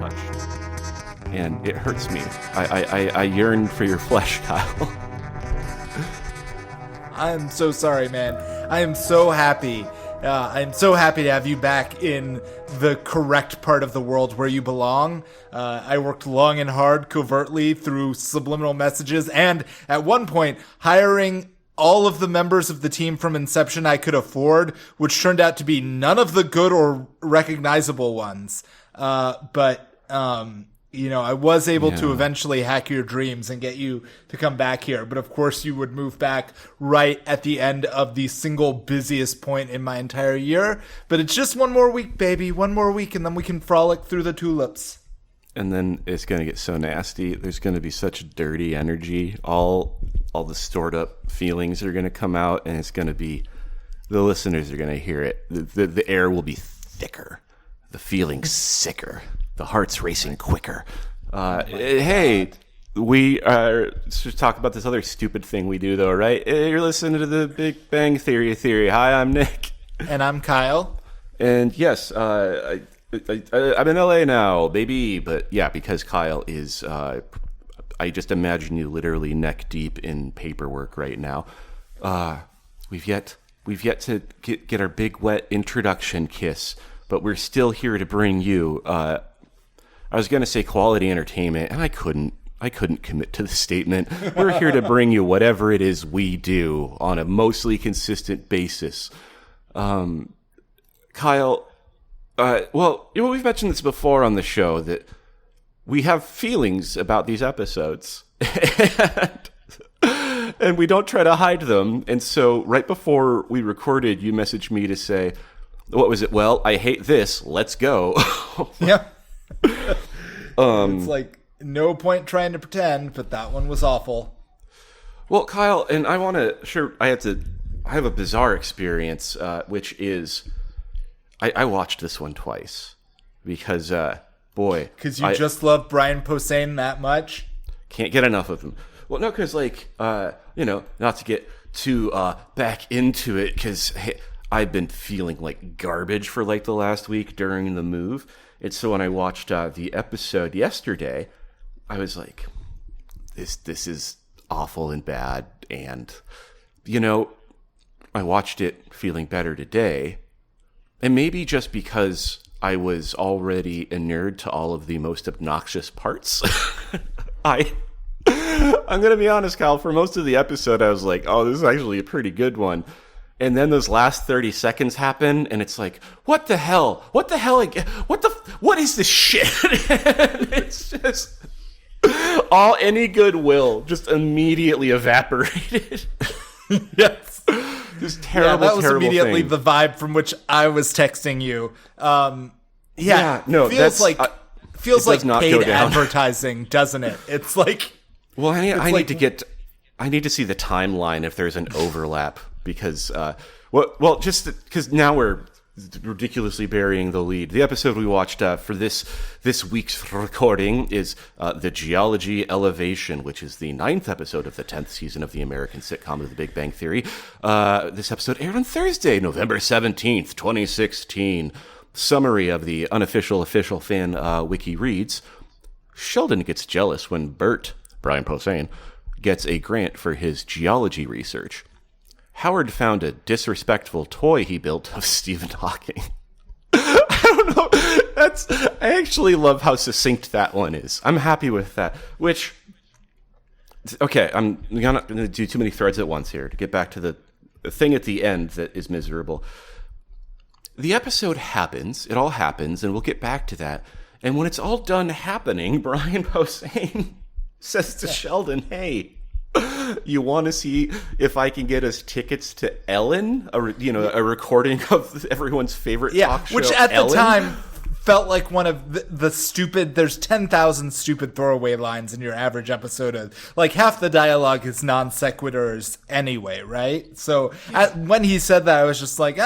touched. And it hurts me. I yearn for your flesh, Kyle. I'm so sorry, man. I am so happy. I'm so happy to have you back in the correct part of the world where you belong. I worked long and hard covertly through subliminal messages and at one point hiring all of the members of the team from Inception I could afford, which turned out to be none of the good or recognizable ones. I was able to eventually hack your dreams and get you to come back here. But of course you would move back right at the end of the single busiest point in my entire year. But it's just one more week, baby. One more week, and then we can frolic through the tulips. And then it's going to get so nasty. There's going to be such dirty energy. All the stored up feelings are going to come out, and it's going to be, the listeners are going to hear it. The air will be thicker. The feelings sicker. The heart's racing quicker. Hey, we should talk about this other stupid thing we do, though, right? You're listening to the Big Bang Theory. Hi, I'm Nick. And I'm Kyle. And yes, I'm in LA now, baby. But yeah, because Kyle is, I just imagine you literally neck deep in paperwork right now. We've yet to get our big wet introduction kiss, but we're still here to bring you. I was going to say quality entertainment, and I couldn't commit to the statement. We're here to bring you whatever it is we do on a mostly consistent basis. Kyle, we've mentioned this before on the show, that we have feelings about these episodes, and we don't try to hide them. And so right before we recorded, you messaged me to say, what was it? Well, I hate this. Let's go. Yeah. It's like no point trying to pretend, but that one was awful. Well, Kyle, and I have a bizarre experience, which is I watched this one twice because, boy. Because you just love Brian Posehn that much? Can't get enough of him. Well, no, because, not to get too back into it, because I've been feeling like garbage for like the last week during the move. And so when I watched the episode yesterday, I was like, this is awful and bad. And, I watched it feeling better today. And maybe just because I was already inured to all of the most obnoxious parts, I'm going to be honest, Kyle, for most of the episode, I was like, oh, this is actually a pretty good one. And then those last 30 seconds happen, and it's like, what the hell? What is this shit? It's just any goodwill just immediately evaporated. Yes. This terrible, that was terrible immediately thing. the vibe from which I was texting you. Feels like paid advertising, doesn't it? It's like, well, I need to see the timeline if there's an overlap. Because, just because now we're ridiculously burying the lead. The episode we watched for this week's recording is The Geology Elevation, which is the 9th episode of the 10th season of the American sitcom of The Big Bang Theory. This episode aired on Thursday, November 17th, 2016. Summary of the unofficial official fan wiki reads, Sheldon gets jealous when Bert, Brian Posehn, gets a grant for his geology research. Howard found a disrespectful toy he built of Stephen Hawking. I don't know. I actually love how succinct that one is. I'm happy with that. Which, okay, I'm not going to do too many threads at once here to get back to the thing at the end that is miserable. The episode happens. It all happens, and we'll get back to that. And when it's all done happening, Brian Posehn says to Sheldon, hey, you want to see if I can get us tickets to Ellen? A recording of everyone's favorite talk show, which at Ellen? the time felt like one of the stupid, there's 10,000 stupid throwaway lines in your average episode. Like half the dialogue is non sequiturs anyway, right? So when he said that, I was just like,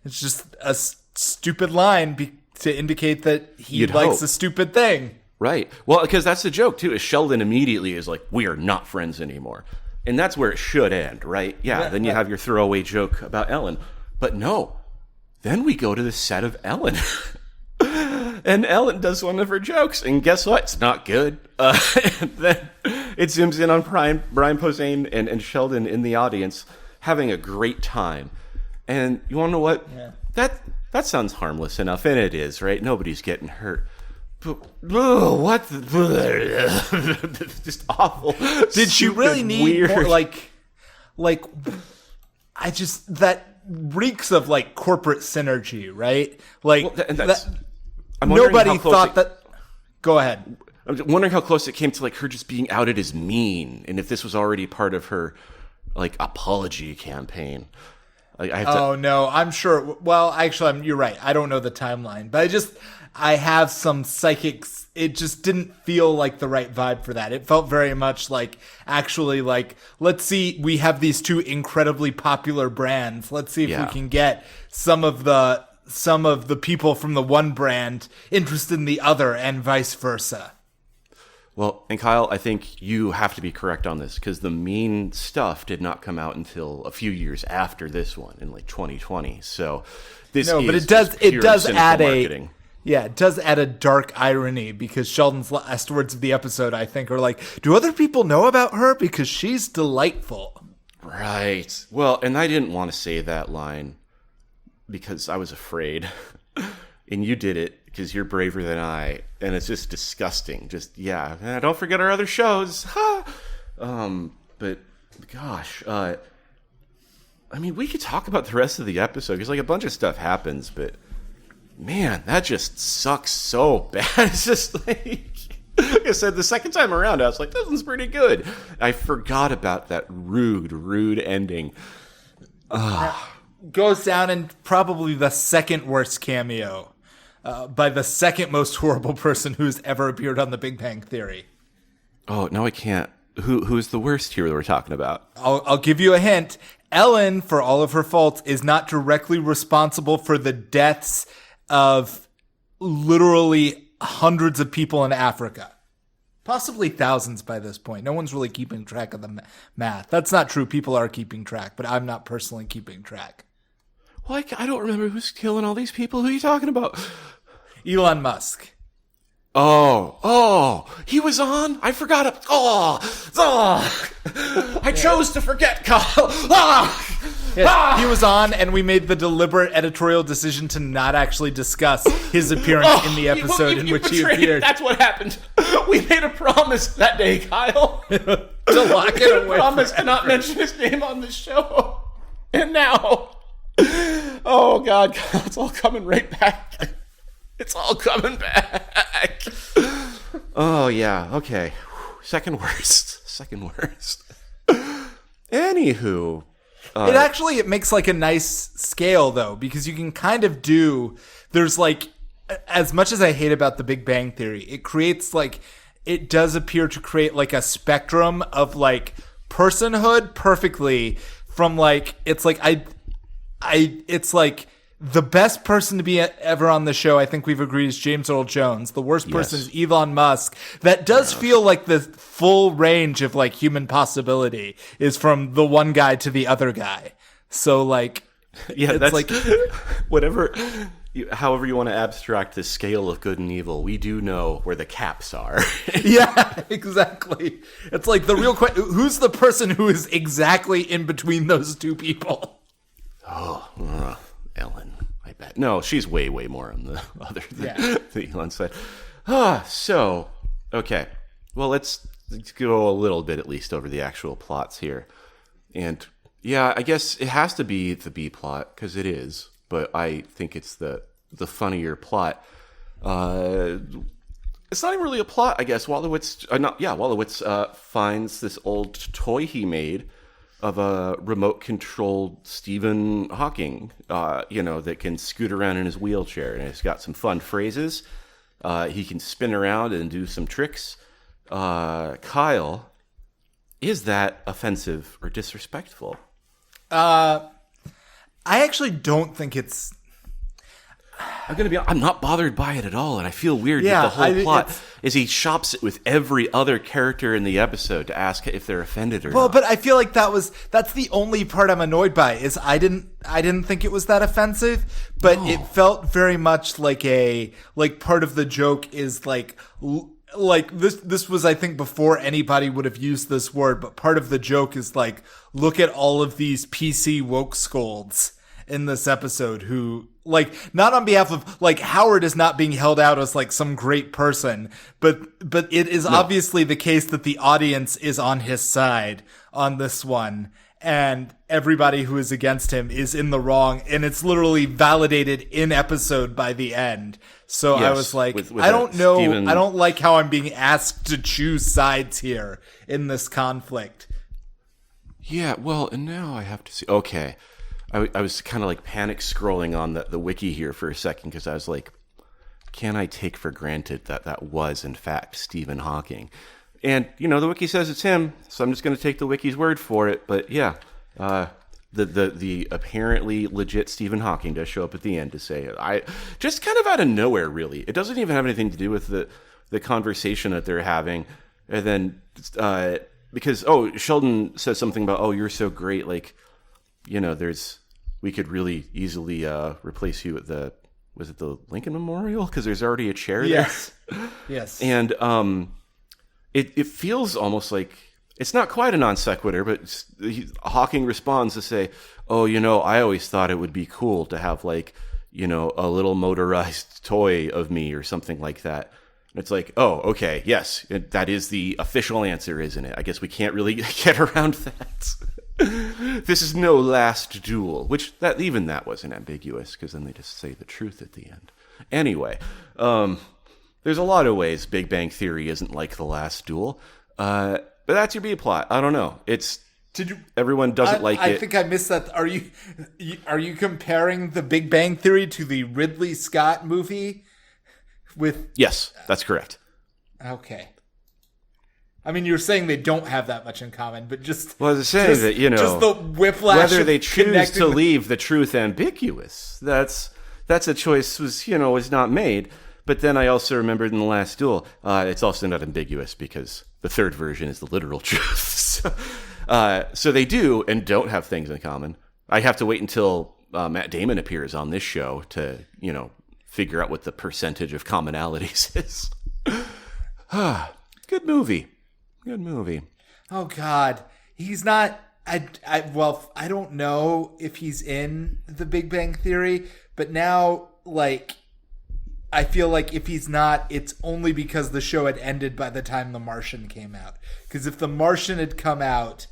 it's just a stupid line to indicate that he likes a stupid thing. Right. Well, because that's the joke, too, is Sheldon immediately is like, we are not friends anymore. And that's where it should end, right? Yeah, then you have your throwaway joke about Ellen. But no. Then we go to the set of Ellen. And Ellen does one of her jokes, and guess what? It's not good. And then it zooms in on Brian Posehn and Sheldon in the audience having a great time. And you want to know what? Yeah. That sounds harmless enough, and it is, right? Nobody's getting hurt. But, what? Just awful. Did she really need weird. more, I just, that reeks of like corporate synergy, right? Like, nobody thought that. Go ahead. I'm wondering how close it came to like her just being outed as mean, and if this was already part of her like apology campaign. No, I'm sure. Well, actually, you're right. I don't know the timeline, but I have some psychics. It just didn't feel like the right vibe for that. It felt very much like, actually, like, let's see, we have these two incredibly popular brands. Let's see if we can get some of the people from the one brand interested in the other, and vice versa. Well, and Kyle, I think you have to be correct on this, because the mean stuff did not come out until a few years after this one, in like 2020. So this but it does add a dark irony, because Sheldon's last words of the episode, I think, are like, do other people know about her? Because she's delightful. Right. Well, and I didn't want to say that line because I was afraid. And you did it because you're braver than I. And it's just disgusting. Just, don't forget our other shows. But, gosh, I mean, we could talk about the rest of the episode because, like, a bunch of stuff happens, but, man, that just sucks so bad. It's just like I said, the second time around, I was like, this one's pretty good. I forgot about that rude ending. Goes down in probably the second worst cameo by the second most horrible person who's ever appeared on The Big Bang Theory. Oh, no, I can't. Who's the worst here that we're talking about? I'll give you a hint. Ellen, for all of her faults, is not directly responsible for the deaths of literally hundreds of people in Africa. Possibly thousands by this point. No one's really keeping track of the math. That's not true. People are keeping track, but I'm not personally keeping track. Well, I don't remember who's killing all these people. Who are you talking about? Elon Musk. Oh, he was on? I forgot it. I chose to forget, Kyle. He was on, and we made the deliberate editorial decision to not actually discuss his appearance in the episode in which he appeared. That's what happened. We made a promise that day, Kyle, to lock it away. Promise to not mention his name on the show. And now, oh God, it's all coming right back. It's all coming back. Oh, yeah. Okay. Second worst. Anywho. It makes like a nice scale, though, because you can kind of there's like, as much as I hate about The Big Bang Theory, it creates like, it does appear to create like a spectrum of like personhood perfectly from like, it's like, it's like, the best person to be ever on the show, I think we've agreed, is James Earl Jones. The worst person is Elon Musk. That does feel like the full range of like human possibility is from the one guy to the other guy. So like, that's like whatever, however you want to abstract the scale of good and evil, we do know where the caps are. Yeah, exactly. It's like the real question: who's the person who is exactly in between those two people? Ellen, I bet. No, she's way more on the other the Elon side. So, okay. Well, let's go a little bit at least over the actual plots here. And yeah, I guess it has to be the B plot, because it is, but I think it's the funnier plot. It's not even really a plot, I guess. Wolowitz finds this old toy he made of a remote-controlled Stephen Hawking, that can scoot around in his wheelchair. And it's got some fun phrases. He can spin around and do some tricks. Kyle, is that offensive or disrespectful? I actually don't think it's... I'm not bothered by it at all, and I feel weird Yeah, that the whole plot it's- is he shops it with every other character in the episode to ask if they're offended or Well, not. but I feel like that's the only part I'm annoyed by is I didn't think it was that offensive, but it felt very much like part of the joke is like this was, I think, before anybody would have used this word, but part of the joke is like, look at all of these PC woke scolds in this episode who, like, not on behalf of, like, Howard is not being held out as like some great person, but it is obviously the case that the audience is on his side on this one. And everybody who is against him is in the wrong, and it's literally validated in episode by the end. So I Yes, was like, with I don't know. Steven- I don't like how I'm being asked to choose sides here in this conflict. Yeah, well, and now I have to see. Okay, I was kind of like panic scrolling on the wiki here for a second because I was like, can I take for granted that was in fact Stephen Hawking? And the wiki says it's him, so I'm just going to take the wiki's word for it. But yeah, the apparently legit Stephen Hawking does show up at the end to say it. I just kind of out of nowhere, really. It doesn't even have anything to do with the conversation that they're having, and then because Sheldon says something about you're so great, like we could really easily replace you at the Lincoln Memorial because there's already a chair there. Yes. And it feels almost like it's not quite a non sequitur, but Hawking responds to say, I always thought it would be cool to have like, a little motorized toy of me or something like that. And it's like, okay, yes, that is the official answer, isn't it? I guess we can't really get around that. This is no last duel, which that wasn't ambiguous because then they just say the truth at the end. Anyway, there's a lot of ways Big Bang Theory isn't like The Last Duel. But that's your B plot. I don't know. Everyone doesn't like it. I think I missed that. Are you comparing The Big Bang Theory to the Ridley Scott movie with... Yes, that's correct. Okay. I mean, you're saying they don't have that much in common, but just... Well, I was saying that, just the whiplash whether of they choose connecting to leave the truth ambiguous, that's a choice was not made. But then I also remembered in The Last Duel, it's also not ambiguous because the third version is the literal truth. So they do and don't have things in common. I have to wait until Matt Damon appears on this show to, figure out what the percentage of commonalities is. Good movie. Good movie. Oh, God. He's not... I don't know if he's in The Big Bang Theory, but now, like... I feel like if he's not, it's only because the show had ended by the time The Martian came out. Because if The Martian had come out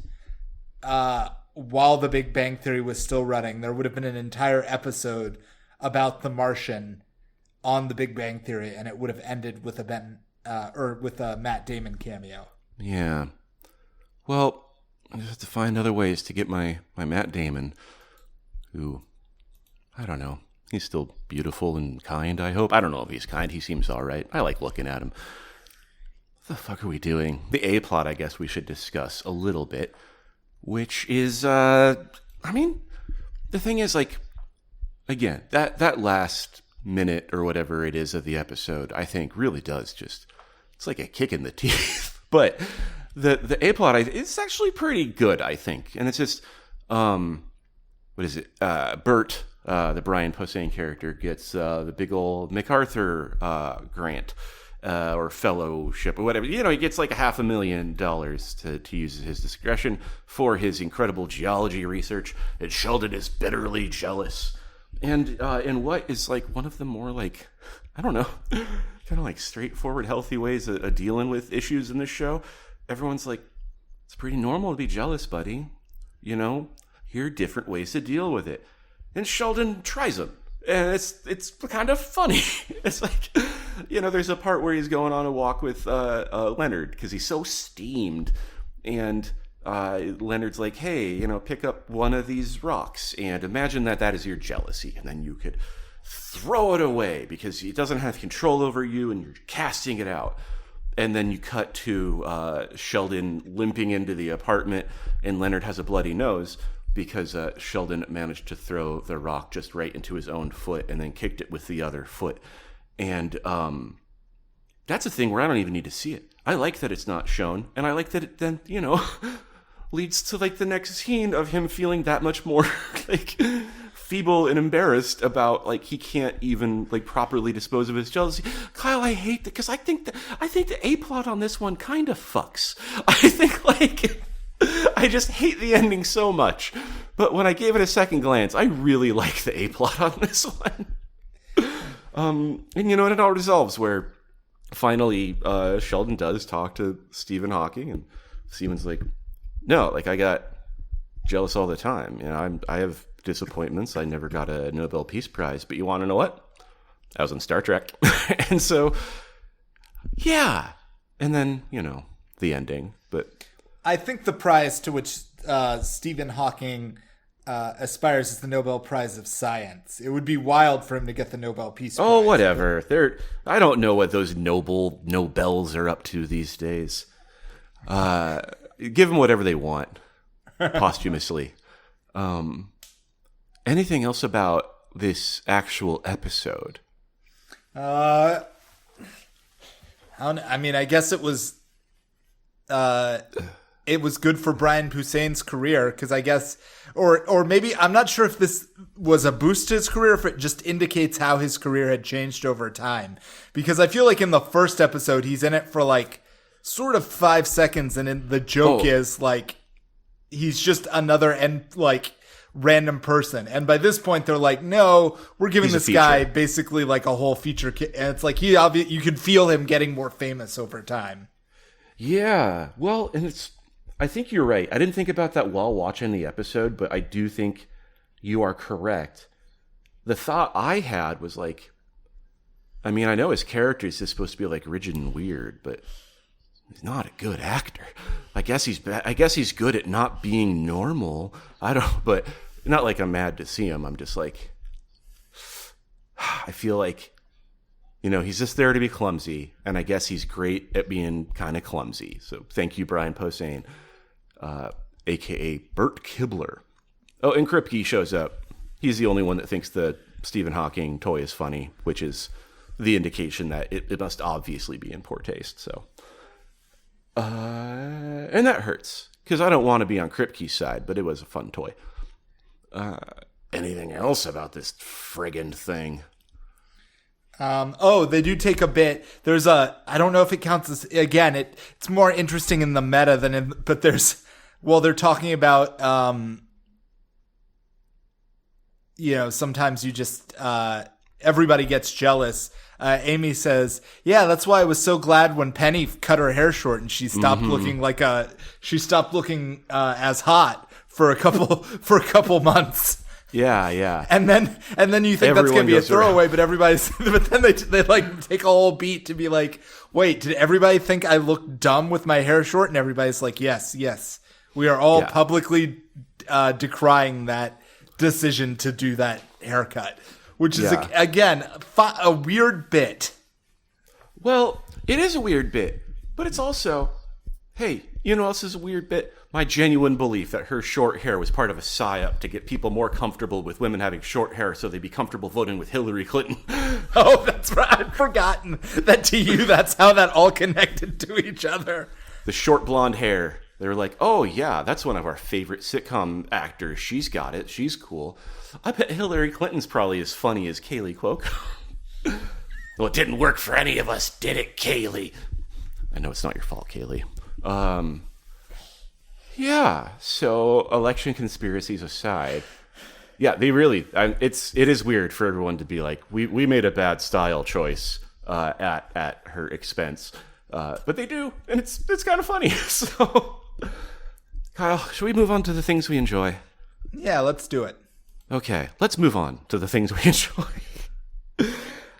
while The Big Bang Theory was still running, there would have been an entire episode about The Martian on The Big Bang Theory, and it would have ended with a Matt Damon cameo. Yeah. Well, I just have to find other ways to get my Matt Damon, who, I don't know. He's still beautiful and kind, I hope. I don't know if he's kind. He seems all right. I like looking at him. What the fuck are we doing? The A plot, I guess we should discuss a little bit, which is, the thing is, like, again, that last minute or whatever it is of the episode, I think really does it's like a kick in the teeth. But the A plot, it's actually pretty good, I think. And it's just, what is it? Bert, the Brian Posehn character, gets the big old MacArthur grant or fellowship or whatever. He gets like $500,000 to use at his discretion for his incredible geology research. And Sheldon is bitterly jealous. And in what is like one of the more like, I don't know, kind of like straightforward, healthy ways of dealing with issues in this show, everyone's like, it's pretty normal to be jealous, buddy. Here are different ways to deal with it. And Sheldon tries them. And it's kind of funny. It's like, there's a part where he's going on a walk with Leonard because he's so steamed. And Leonard's like, hey, pick up one of these rocks and imagine that is your jealousy. And then you could throw it away because it doesn't have control over you and you're casting it out. And then you cut to Sheldon limping into the apartment and Leonard has a bloody nose. because Sheldon managed to throw the rock just right into his own foot and then kicked it with the other foot. And that's a thing where I don't even need to see it. I like that it's not shown, and I like that it then, leads to like the next scene of him feeling that much more like feeble and embarrassed about like he can't even like properly dispose of his jealousy. Kyle, I hate that because I think the A plot on this one kind of fucks. I think like I just hate the ending so much. But when I gave it a second glance, I really like the A plot on this one. And it all resolves where finally Sheldon does talk to Stephen Hawking, and Stephen's like, no, like I got jealous all the time. I have disappointments. I never got a Nobel Peace Prize, but you want to know what? I was in Star Trek. And so, yeah. And then, the ending. But I think the prize to which Stephen Hawking aspires is the Nobel Prize of Science. It would be wild for him to get the Nobel Peace Prize. Oh, whatever. I don't know what those Nobels are up to these days. Give them whatever they want, posthumously. Anything else about this actual episode? I guess it was good for Brian Posehn's career, because I guess, or maybe, I'm not sure if this was a boost to his career, if it just indicates how his career had changed over time. Because I feel like in the first episode, he's in it for like sort of 5 seconds, and the joke is like, he's just another random person. And by this point, they're like, no, we're giving this guy basically like a whole feature kit. And it's like, you can feel him getting more famous over time. Yeah. Well, and I think you're right. I didn't think about that while watching the episode, but I do think you are correct. The thought I had was like, I know his character is just supposed to be like rigid and weird, but he's not a good actor. I guess he's good at not being normal. But not like I'm mad to see him. I'm just like, I feel like, he's just there to be clumsy, and I guess he's great at being kind of clumsy. So thank you, Brian Posehn, a.k.a. Bert Kibler. Oh, and Kripke shows up. He's the only one that thinks the Stephen Hawking toy is funny, which is the indication that it must obviously be in poor taste. So, and that hurts, because I don't want to be on Kripke's side, but it was a fun toy. Anything else about this friggin' thing? They do take a bit. There's I don't know if it counts as, again, it's more interesting in the meta but they're talking about, sometimes you just, everybody gets jealous. Amy says, yeah, that's why I was so glad when Penny cut her hair short and she stopped looking as hot for a couple months. Yeah. And then you think that's going to be a throwaway, but then they like take a whole beat to be like, wait, did everybody think I looked dumb with my hair short? And everybody's like, yes. We are all publicly decrying that decision to do that haircut, which is, again, a weird bit. Well, it is a weird bit, but it's also, hey, you know what else is a weird bit? My genuine belief that her short hair was part of a psyop to get people more comfortable with women having short hair so they'd be comfortable voting with Hillary Clinton. Oh, that's right. I'd forgotten that to you, that's how that all connected to each other. The short blonde hair. They were like, oh, yeah, that's one of our favorite sitcom actors. She's got it. She's cool. I bet Hillary Clinton's probably as funny as Kaylee Cuoco. Well, it didn't work for any of us, did it, Kaylee? I know it's not your fault, Kaylee. Yeah, so election conspiracies aside, yeah, they really, it is weird for everyone to be like, we made a bad style choice at her expense, but they do, and it's kind of funny. So, Kyle, should we move on to the things we enjoy? Yeah, let's do it. Okay, let's move on to the things we enjoy.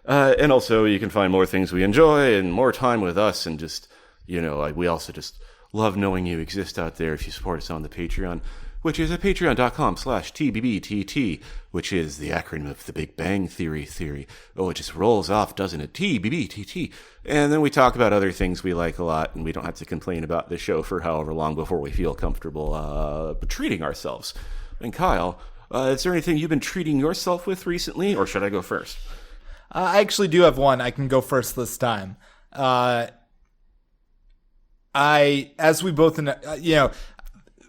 And also, you can find more things we enjoy and more time with us, and just, we also just love knowing you exist out there if you support us on the Patreon, which is at patreon.com/TBBTT, which is the acronym of the Big Bang Theory. Oh, it just rolls off, doesn't it? TBBTT. And then we talk about other things we like a lot, and we don't have to complain about the show for however long before we feel comfortable treating ourselves. and Kyle, is there anything you've been treating yourself with recently, or should I go first? I actually do have one. I can go first this time. As we both know,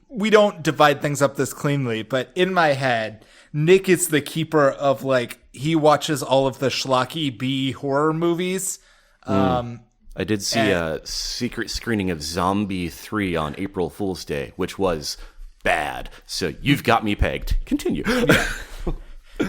we don't divide things up this cleanly, but in my head, Nick is the keeper of, like, he watches all of the schlocky B horror movies. I did see a secret screening of Zombie 3 on April Fool's Day, which was bad. So you've got me pegged. Continue. Yeah.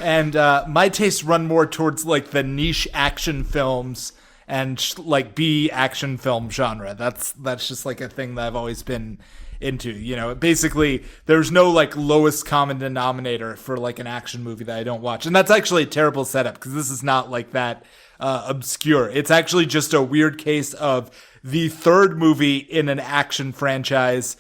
And my tastes run more towards, like, the niche action films and like B action film genre. That's just like a thing that I've always been into. You know, basically there's no like lowest common denominator for like an action movie that I don't watch. And that's actually a terrible setup because this is not like that obscure. It's actually just a weird case of the third movie in an action franchise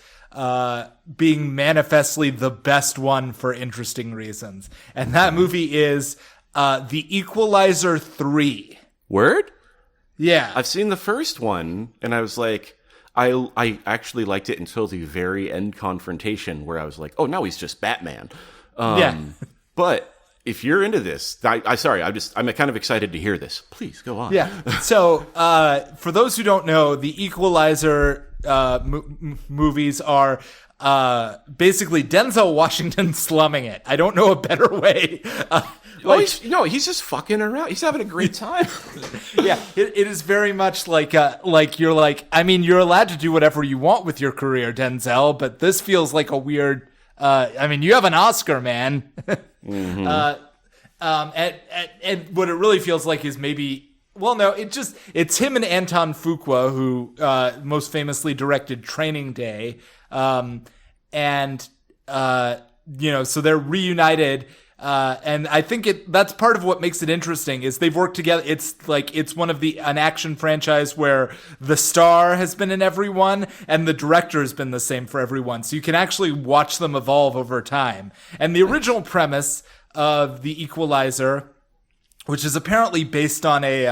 being manifestly the best one for interesting reasons. And that movie is The Equalizer 3. Word? Yeah. I've seen the first one, and I was like, I actually liked it until the very end confrontation where I was like, oh, now he's just Batman. Yeah. But if you're into this, I'm kind of excited to hear this. Please go on. Yeah. So, for those who don't know, the Equalizer movies are basically Denzel Washington slumming it. I don't know a better way. He's just fucking around. He's having a great time. Yeah, it is very much like you're like, I mean, you're allowed to do whatever you want with your career, Denzel, but this feels like a weird. I mean, you have an Oscar, man. Mm-hmm. And what it really feels like is maybe. Well, no, it's him and Anton Fuqua, who most famously directed Training Day, so they're reunited. And I think that's part of what makes it interesting is they've worked together. It's like, it's an action franchise where the star has been in every one and the director has been the same for every one. So you can actually watch them evolve over time. And the original premise of The Equalizer, which is apparently based on a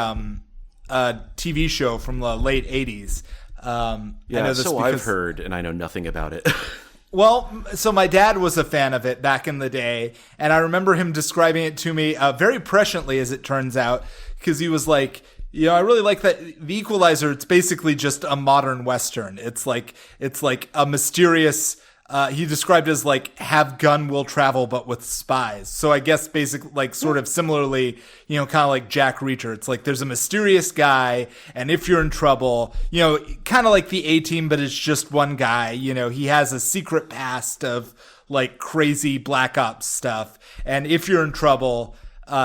TV show from the late 80s. I've heard, and I know nothing about it. Well, so my dad was a fan of it back in the day, and I remember him describing it to me very presciently, as it turns out, because he was like, I really like that The Equalizer. It's basically just a modern Western. It's like a mysterious. He described it as like have gun will travel, but with spies. So I guess basically like sort of similarly, kind of like Jack Reacher. It's like there's a mysterious guy, and if you're in trouble, kind of like the A-Team, but it's just one guy. He has a secret past of like crazy black ops stuff, and if you're in trouble,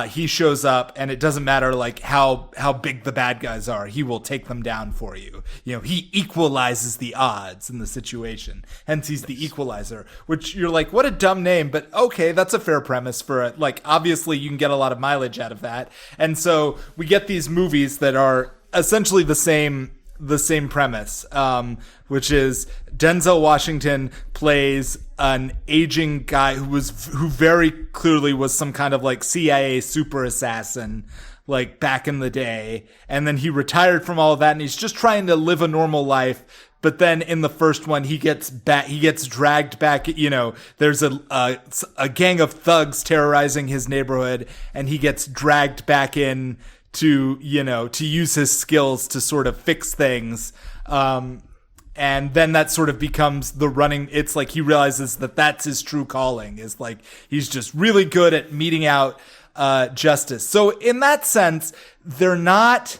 he shows up, and it doesn't matter like how big the bad guys are. He will take them down for you. He equalizes the odds in the situation. Hence, he's the Equalizer. Which you're like, what a dumb name, but okay, that's a fair premise for it. Like, obviously, you can get a lot of mileage out of that. And so we get these movies that are essentially the same premise, which is Denzel Washington plays an aging guy who very clearly was some kind of like CIA super assassin, like back in the day. And then he retired from all of that and he's just trying to live a normal life. But then in the first one, he gets dragged back. There's a gang of thugs terrorizing his neighborhood and he gets dragged back in to use his skills to sort of fix things. And then that sort of becomes the running. It's like he realizes that that's his true calling, is like he's just really good at meting out justice. So in that sense, they're not.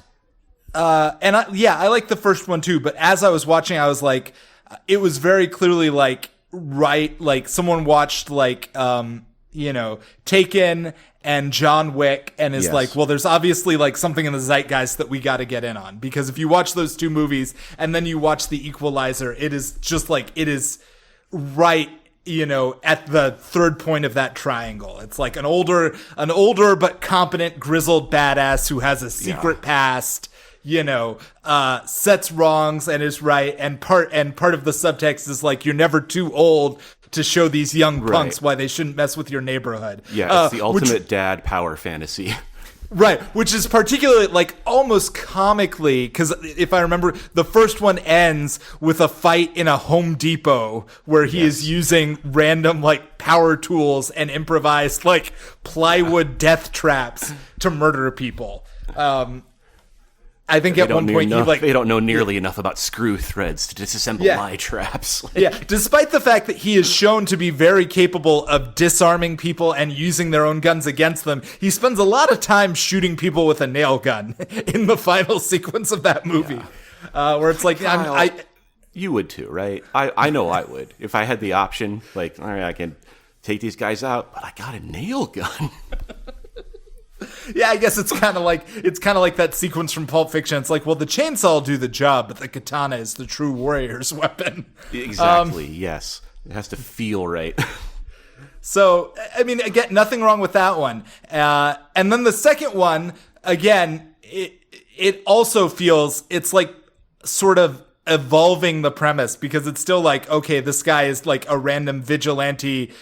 I like the first one too. But as I was watching, I was like, it was very clearly like someone watched Taken and John Wick and is like, well, there's obviously like something in the zeitgeist that we got to get in on, because if you watch those two movies and then you watch The Equalizer, it is just like, it is right, at the third point of that triangle. It's like an older but competent grizzled badass who has a secret past, sets wrongs and is right. And part of the subtext is like, you're never too old to show these young punks why they shouldn't mess with your neighborhood. Yeah, it's the ultimate dad power fantasy. Right, which is particularly, like, almost comically, because if I remember, the first one ends with a fight in a Home Depot where he is using random, like, power tools and improvised, like, plywood death traps to murder people. I think at one point they don't know nearly enough about screw threads to disassemble lie traps. Despite the fact that he is shown to be very capable of disarming people and using their own guns against them, he spends a lot of time shooting people with a nail gun in the final sequence of that movie, where it's like, Kyle, you would too, right? I know I would if I had the option. Like, all right, I can take these guys out, but I got a nail gun. Yeah, I guess it's kind of like that sequence from Pulp Fiction. It's like, well, the chainsaw will do the job, but the katana is the true warrior's weapon. Exactly. Yes, it has to feel right. So, I mean, again, nothing wrong with that one. And then the second one, again, it also feels, it's like sort of evolving the premise, because it's still like, okay, this guy is like a random vigilante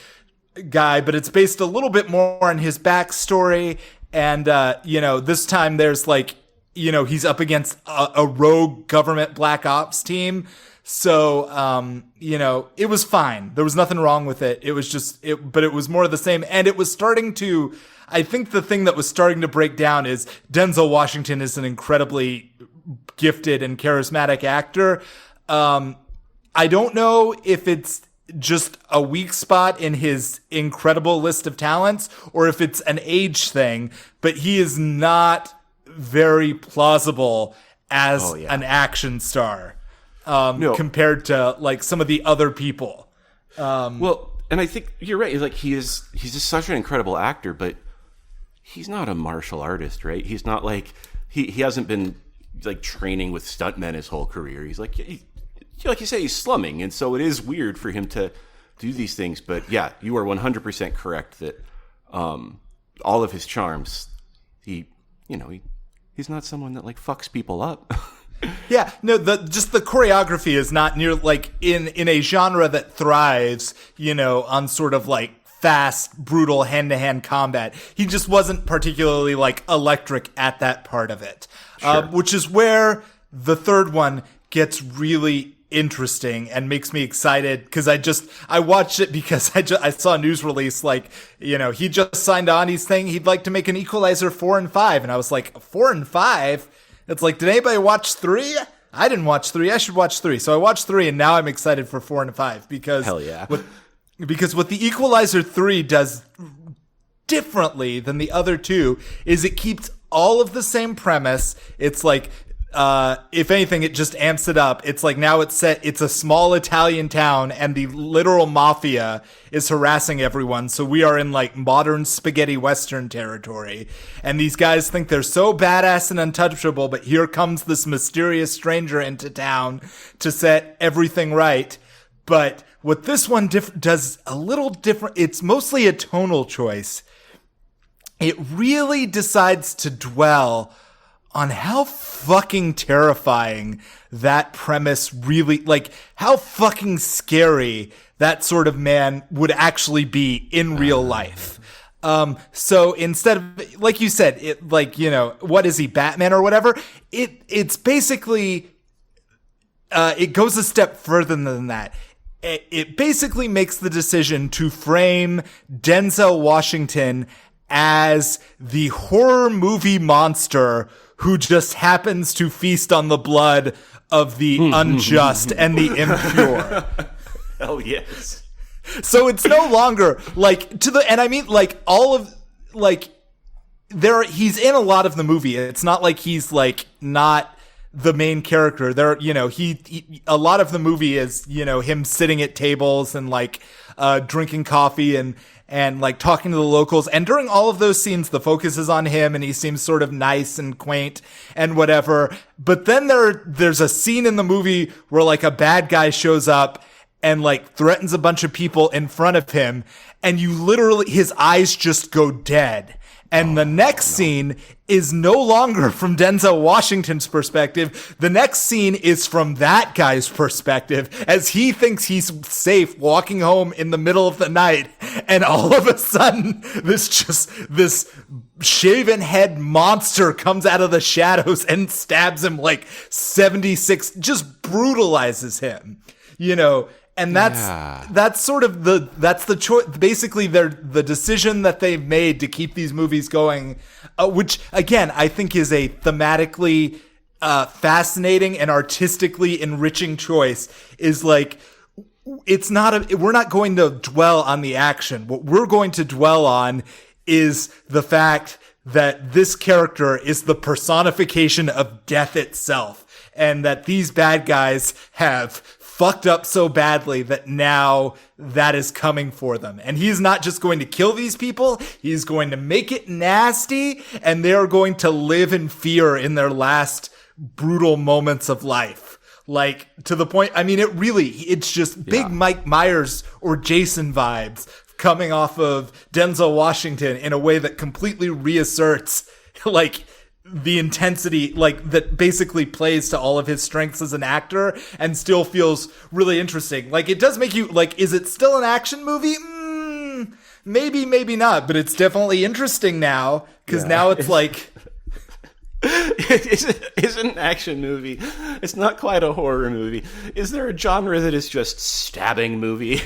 guy, but it's based a little bit more on his backstory. And, this time there's like, he's up against a rogue government black ops team. So, it was fine. There was nothing wrong with it. It was just, but it was more of the same. And it was starting to, I think the thing that was starting to break down is Denzel Washington is an incredibly gifted and charismatic actor. I don't know if it's just a weak spot in his incredible list of talents, or if it's an age thing, but he is not very plausible as an action star, compared to like some of the other people. Well, and I think you're right. He's just such an incredible actor, but he's not a martial artist, right? He's not like, he hasn't been like training with stuntmen his whole career. He's like, like you say, he's slumming, and so it is weird for him to do these things. But yeah, you are 100% correct that all of his charms, he's not someone that like fucks people up. Yeah, no, just the choreography is not near, like, in a genre that thrives, on sort of like fast, brutal hand-to-hand combat. He just wasn't particularly like electric at that part of it, sure. Which is where the third one gets really interesting and makes me excited, because I watched it because I saw a news release, like, he just signed on, he's saying he'd like to make an Equalizer 4 and 5, and I was like, 4 and 5? It's like, did anybody watch 3? I didn't watch 3. I should watch 3. So I watched 3, and now I'm excited for 4 and 5, because hell yeah. Because what the Equalizer 3 does differently than the other two is it keeps all of the same premise. It's like, if anything, it just amps it up. It's like, now it's a small Italian town, and the literal mafia is harassing everyone. So we are in like modern spaghetti western territory. And these guys think they're so badass and untouchable, but here comes this mysterious stranger into town to set everything right. But what this one does a little different, it's mostly a tonal choice. It really decides to dwell on how fucking terrifying that premise really, like, how fucking scary that sort of man would actually be in real life. So instead of, like you said, it, like, what is he, Batman or whatever? It's basically, it goes a step further than that. It basically makes the decision to frame Denzel Washington as the horror movie monster who just happens to feast on the blood of the unjust and the impure. Hell yes. So it's no longer like and I mean, like, all of, like, he's in a lot of the movie. It's not like he's like not the main character. There, he a lot of the movie is, him sitting at tables and like drinking coffee and like talking to the locals. And during all of those scenes, the focus is on him, and he seems sort of nice and quaint and whatever. But then there's a scene in the movie where like a bad guy shows up, and like threatens a bunch of people in front of him, and you literally, his eyes just go dead. And the next scene is no longer from Denzel Washington's perspective. The next scene is from that guy's perspective as he thinks he's safe walking home in the middle of the night. And all of a sudden, this shaven head monster comes out of the shadows and stabs him like 76, just brutalizes him, you know. And that's sort of the choice. Basically, the decision that they've made to keep these movies going, which again I think is a thematically fascinating and artistically enriching choice, is like we're not going to dwell on the action. What we're going to dwell on is the fact that this character is the personification of death itself, and that these bad guys have fucked up so badly that now that is coming for them. And he's not just going to kill these people, he's going to make it nasty, and they're going to live in fear in their last brutal moments of life. Like, to the point, I mean, it's just big Mike Myers or Jason vibes coming off of Denzel Washington in a way that completely reasserts, like, the intensity, like, that basically plays to all of his strengths as an actor and still feels really interesting. Like, it does make you, like, is it still an action movie? Maybe, maybe not, but it's definitely interesting now, because now it's like... It's an action movie. It's not quite a horror movie. Is there a genre that is just stabbing movie?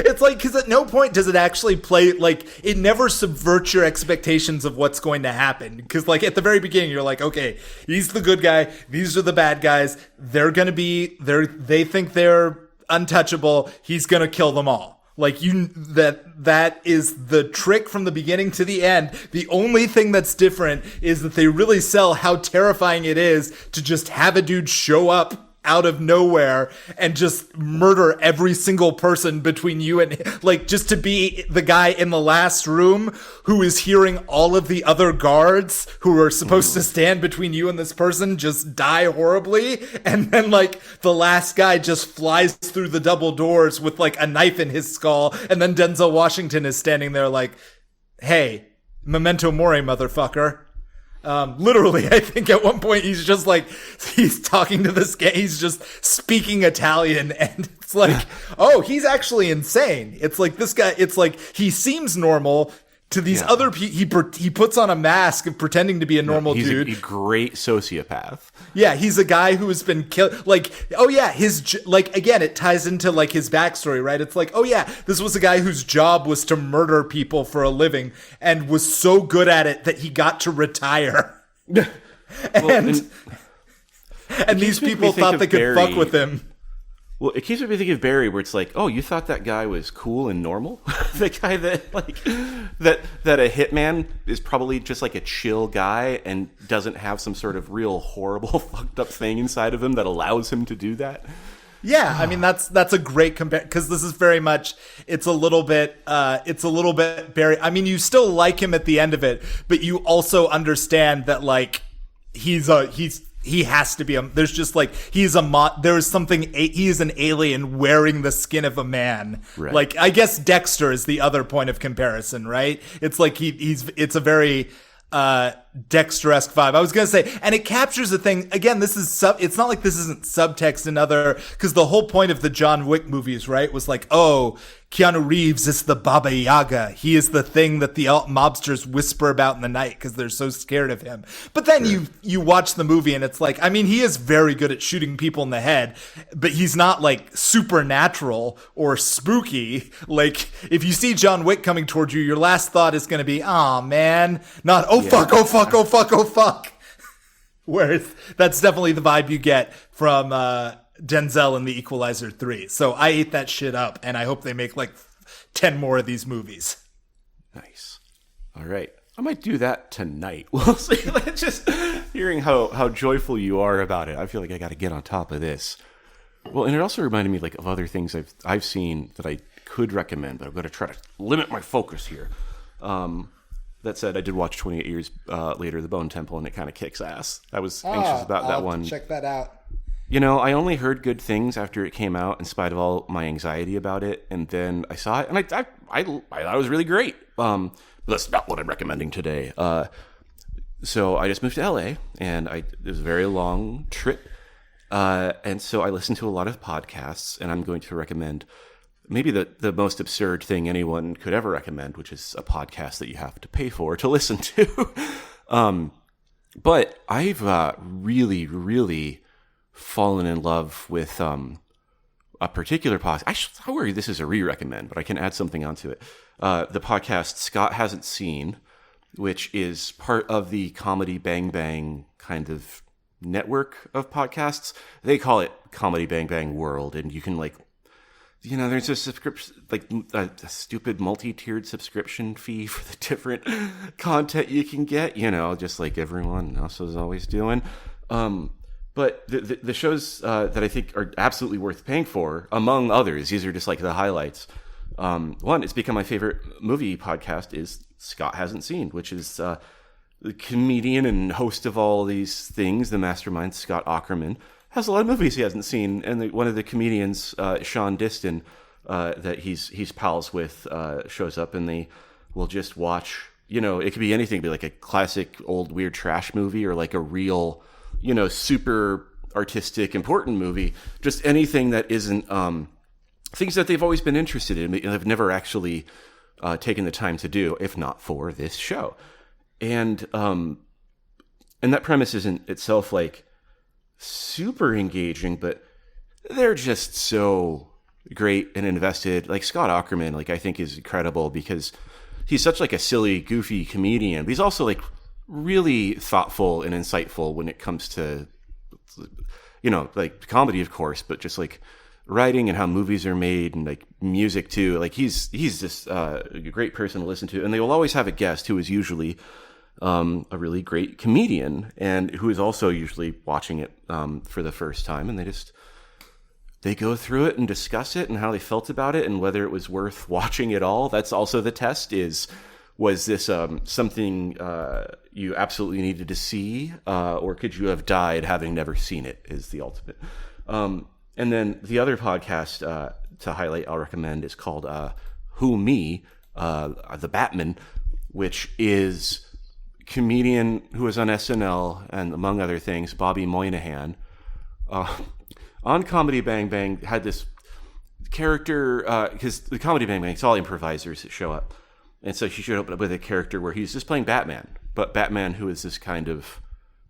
It's like, because at no point does it actually play, like, it never subverts your expectations of what's going to happen. Because, like, at the very beginning, you're like, okay, he's the good guy, these are the bad guys, they're gonna be, they think they're untouchable, he's gonna kill them all. Like, that is the trick from the beginning to the end. The only thing that's different is that they really sell how terrifying it is to just have a dude show up out of nowhere and just murder every single person between you and, like, just to be the guy in the last room who is hearing all of the other guards who are supposed to stand between you and this person just die horribly, and then, like, the last guy just flies through the double doors with, like, a knife in his skull, and then Denzel Washington is standing there like, hey, memento mori, motherfucker. Literally, I think at one point he's just like, he's talking to this guy, he's just speaking Italian, and it's like, oh, he's actually insane. It's like, this guy, it's like, he seems normal to these other people. He puts on a mask of pretending to be a normal dude. He's a great sociopath. Yeah, he's a guy who has been killed. Like, oh yeah, like, again, it ties into, like, his backstory, right? It's like, oh yeah, this was a guy whose job was to murder people for a living and was so good at it that he got to retire. and these people thought they could fuck with him. Well, it keeps me thinking of Barry, where it's like, oh, you thought that guy was cool and normal? The guy that, like, that a hitman is probably just like a chill guy and doesn't have some sort of real horrible fucked up thing inside of him that allows him to do that. Yeah, I mean, that's a great compare, because this is very much, it's a little bit Barry. I mean, you still like him at the end of it, but you also understand that, like, he has to be there's just, like, there is something, he is an alien wearing the skin of a man. Right. Like, I guess Dexter is the other point of comparison, right? It's like it's a very Dexter-esque vibe. I was gonna say, and it captures the thing, again, it's not like this isn't subtext in other, because the whole point of the John Wick movies, right, was like, oh, Keanu Reeves is the Baba Yaga. He is the thing that the mobsters whisper about in the night because they're so scared of him. But then you watch the movie and it's like, I mean, he is very good at shooting people in the head, but he's not, like, supernatural or spooky. Like, if you see John Wick coming towards you, your last thought is going to be, oh man, not, oh fuck, oh fuck, oh fuck, oh fuck. Whereas that's definitely the vibe you get from Denzel in The Equalizer 3. So I ate that shit up, and I hope they make, like, 10 more of these movies. Nice. All right. I might do that tonight. We'll see. Just hearing how joyful you are about it, I feel like I got to get on top of this. Well, and it also reminded me, like, of other things I've seen that I could recommend, but I'm going to try to limit my focus here. That said, I did watch 28 Years Later, The Bone Temple, and it kind of kicks ass. I was anxious about that one. Check that out. I only heard good things after it came out, in spite of all my anxiety about it. And then I saw it, and I thought it was really great. But that's not what I'm recommending today. So I just moved to LA, and it was a very long trip. And so I listened to a lot of podcasts, and I'm going to recommend maybe the most absurd thing anyone could ever recommend, which is a podcast that you have to pay for to listen to. But I've really, really fallen in love with a particular podcast. Actually, I worry this is a re-recommend, but I can add something onto it. The podcast Scott Hasn't Seen, which is part of the Comedy Bang Bang kind of network of podcasts. They call it Comedy Bang Bang World, and you can there's a subscription, a stupid multi-tiered subscription fee for the different content you can get, just like everyone else is always doing. But the shows that I think are absolutely worth paying for, among others, these are just like the highlights. One, it's become my favorite movie podcast, is Scott Hasn't Seen, which is the comedian and host of all these things, the mastermind, Scott Aukerman, has a lot of movies he hasn't seen. And one of the comedians, Sean Diston, that he's pals with, shows up, and they will just watch, it could be anything. It could be like a classic old weird trash movie, or like a real, super artistic, important movie. Just anything that isn't things that they've always been interested in, but have never actually taken the time to do, if not for this show. And that premise isn't itself like super engaging, but they're just so great and invested. Like Scott Aukerman, I think is incredible because he's such like a silly, goofy comedian, but he's also like really thoughtful and insightful when it comes to, like comedy, of course, but just like writing and how movies are made, and like music too. Like he's just a great person to listen to, and they will always have a guest who is usually a really great comedian, and who is also usually watching it for the first time, and they go through it and discuss it and how they felt about it and whether it was worth watching at all. That's also the test: was this something you absolutely needed to see, or could you have died having never seen it, is the ultimate. And then the other podcast to highlight, I'll recommend, is called Who Me, the Batman, which is comedian who was on SNL, and among other things, Bobby Moynihan, on Comedy Bang Bang, had this character, because the Comedy Bang Bang, it's all improvisers that show up. And so she showed up with a character where he's just playing Batman, but Batman who is this kind of,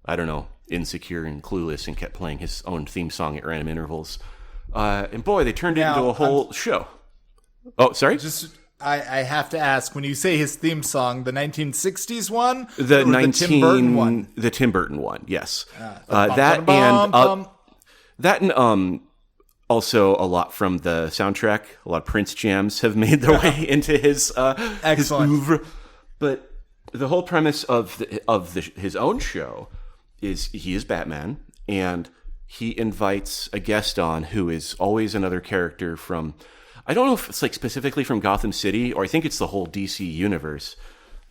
I don't know, insecure and clueless, and kept playing his own theme song at random intervals. And boy, they turned it into a whole show. Oh, sorry? I have to ask, when you say his theme song, the 1960s one? The Tim Burton one? The Tim Burton one, yes. That and also a lot from the soundtrack. A lot of Prince jams have made their way into his oeuvre. But the whole premise of his own show is he is Batman, and he invites a guest on who is always another character from, I don't know if it's like specifically from Gotham City, or I think it's the whole DC universe.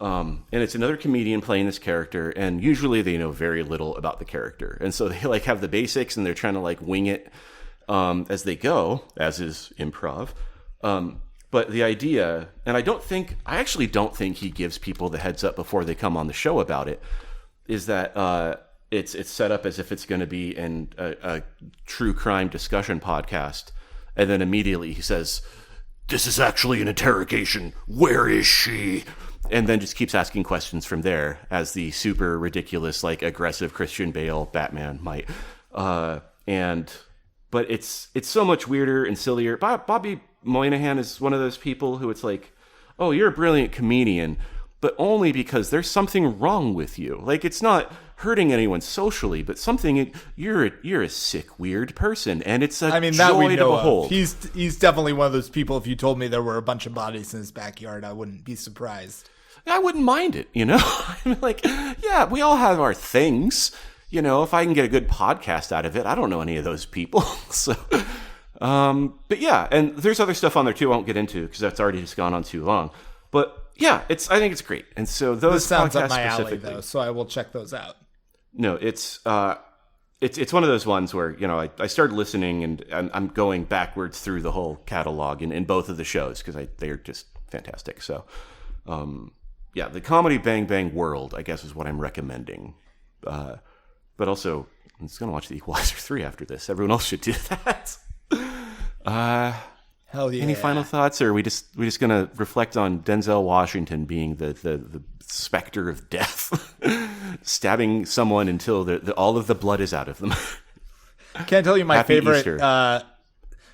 And it's another comedian playing this character, and usually they know very little about the character. And so they like have the basics, and they're trying to like wing it as they go, as is improv. But the idea, and I actually don't think he gives people the heads up before they come on the show about it, is that it's set up as if it's going to be a true crime discussion podcast. And then immediately he says, "This is actually an interrogation. Where is she?" And then just keeps asking questions from there, as the super ridiculous, like aggressive Christian Bale Batman might. But it's so much weirder and sillier. Bobby Moynihan is one of those people who it's like, oh, you're a brilliant comedian, but only because there's something wrong with you. Like, it's not hurting anyone socially, but something, you're a sick, weird person, and it's a joy to behold. He's definitely one of those people. If you told me there were a bunch of bodies in his backyard, I wouldn't be surprised. I wouldn't mind it, I'm like, yeah, we all have our things. If I can get a good podcast out of it, I don't know any of those people. So, but yeah, and there's other stuff on there too I won't get into because that's already just gone on too long. But yeah, I think it's great. And so those this sounds podcasts up my alley though, so I will check those out. No, it's it's one of those ones where, you know, I started listening and I'm going backwards through the whole catalog in both of the shows because they're just fantastic. So, yeah, the comedy Bang Bang World, I guess, is what I'm recommending. But also, I'm just going to watch The Equalizer 3 after this. Everyone else should do that. Hell yeah. Any final thoughts, or are we just going to reflect on Denzel Washington being the specter of death, stabbing someone until all of the blood is out of them? Can't tell you my Happy favorite. Easter.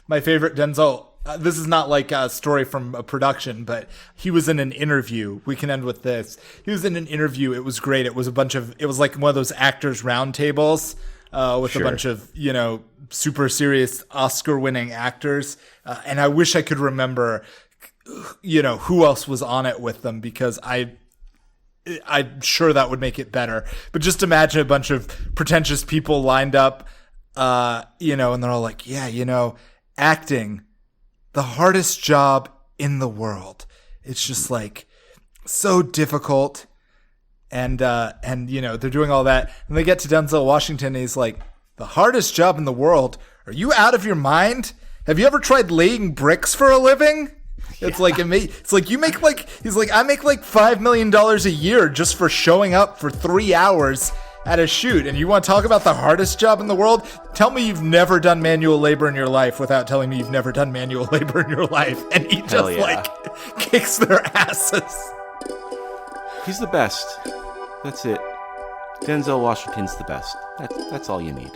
My favorite Denzel. This is not like a story from a production, but he was in an interview. We can end with this. He was in an interview. It was great. It was like one of those actors roundtables with a bunch of, you know, super serious Oscar-winning actors. And I wish I could remember, you know, who else was on it with them, because I'm sure that would make it better. But just imagine a bunch of pretentious people lined up, you know, and they're all like, yeah, you know, acting, the hardest job in the world. It's just like so difficult. And you know, they're doing all that. And they get to Denzel Washington and he's like, the hardest job in the world? Are you out of your mind? Have you ever tried laying bricks for a living? It's like, it's like you make like, he's like, I make like $5 million a year just for showing up for 3 hours at a shoot. And you want to talk about the hardest job in the world? Tell me you've never done manual labor in your life without telling me you've never done manual labor in your life. And he just like kicks their asses. He's the best. That's it. Denzel Washington's the best. That's all you need.